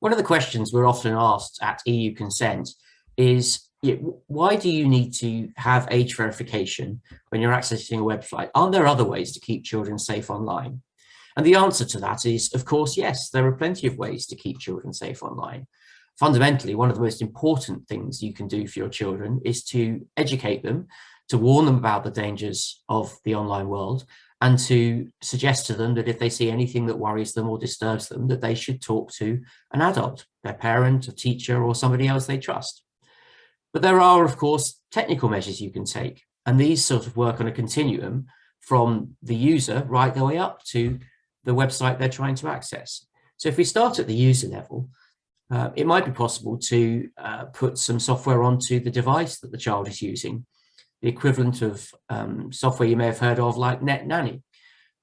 One of the questions we're often asked at EU consent is, why do you need to have age verification when you're accessing a website? Aren't there other ways to keep children safe online? And the answer to that is, of course, yes, there are plenty of ways to keep children safe online. Fundamentally, one of the most important things you can do for your children is to educate them, to warn them about the dangers of the online world, and to suggest to them that if they see anything that worries them or disturbs them, that they should talk to an adult, their parent, a teacher, or somebody else they trust. But there are, of course, technical measures you can take, and these sort of work on a continuum from the user right the way up to the website they're trying to access. So if we start at the user level, it might be possible to put some software onto the device that the child is using, the equivalent of software you may have heard of like NetNanny.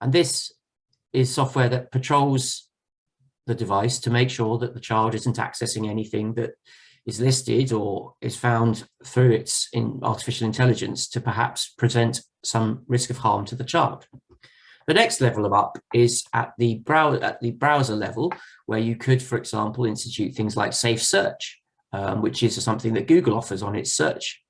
And this is software that patrols the device to make sure that the child isn't accessing anything that is listed or is found through its artificial intelligence to perhaps present some risk of harm to the child. The next level up is at the browser level, where you could, for example, institute things like safe search, which is something that Google offers on its search.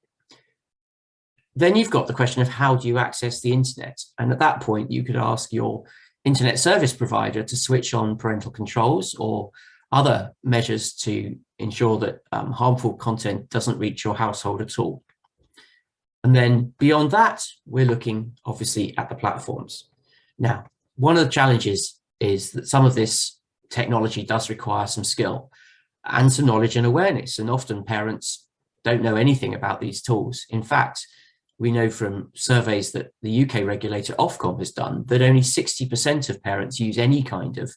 Then you've got the question of how do you access the internet? And at that point, you could ask your internet service provider to switch on parental controls or other measures to ensure that harmful content doesn't reach your household at all. And then beyond that, we're looking obviously at the platforms. Now, one of the challenges is that some of this technology does require some skill and some knowledge and awareness. And often parents don't know anything about these tools. In fact, we know from surveys that the UK regulator Ofcom has done that only 60% of parents use any kind of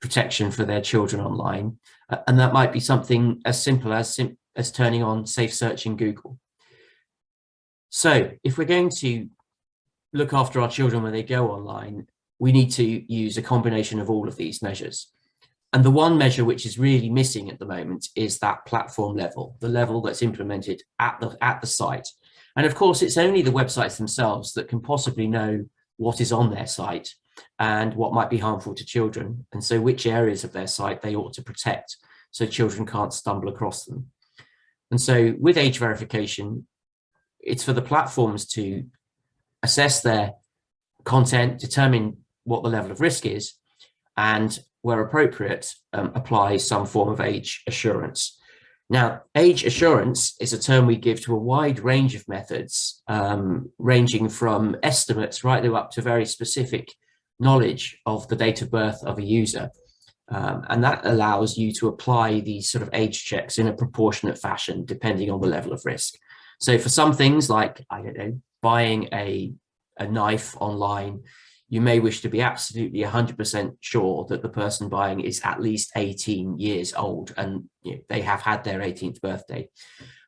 protection for their children online. And that might be something as simple as turning on safe search in Google. So if we're going to look after our children when they go online, we need to use a combination of all of these measures. And the one measure which is really missing at the moment is that platform level, the level that's implemented at the site. And of course, it's only the websites themselves that can possibly know what is on their site and what might be harmful to children. And so which areas of their site they ought to protect so children can't stumble across them. And so with age verification, it's for the platforms to assess their content, determine what the level of risk is, and where appropriate, apply some form of age assurance. Now, age assurance is a term we give to a wide range of methods, ranging from estimates right up to very specific knowledge of the date of birth of a user. And that allows you to apply these sort of age checks in a proportionate fashion, depending on the level of risk. So for some things like, I don't know, buying a knife online, you may wish to be absolutely 100% sure that the person buying is at least 18 years old and they have had their 18th birthday.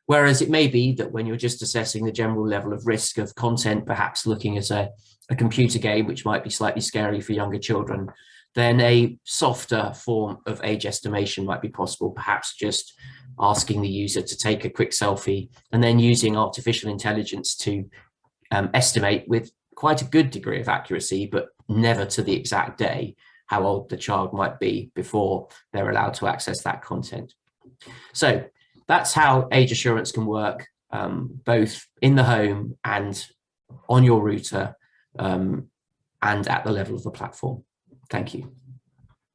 Whereas it may be that when you're just assessing the general level of risk of content, perhaps looking at a computer game, which might be slightly scary for younger children, then a softer form of age estimation might be possible, perhaps just asking the user to take a quick selfie and then using artificial intelligence to estimate with quite a good degree of accuracy, but never to the exact day, how old the child might be before they're allowed to access that content. So that's how age assurance can work, both in the home and on your router, and at the level of the platform. Thank you.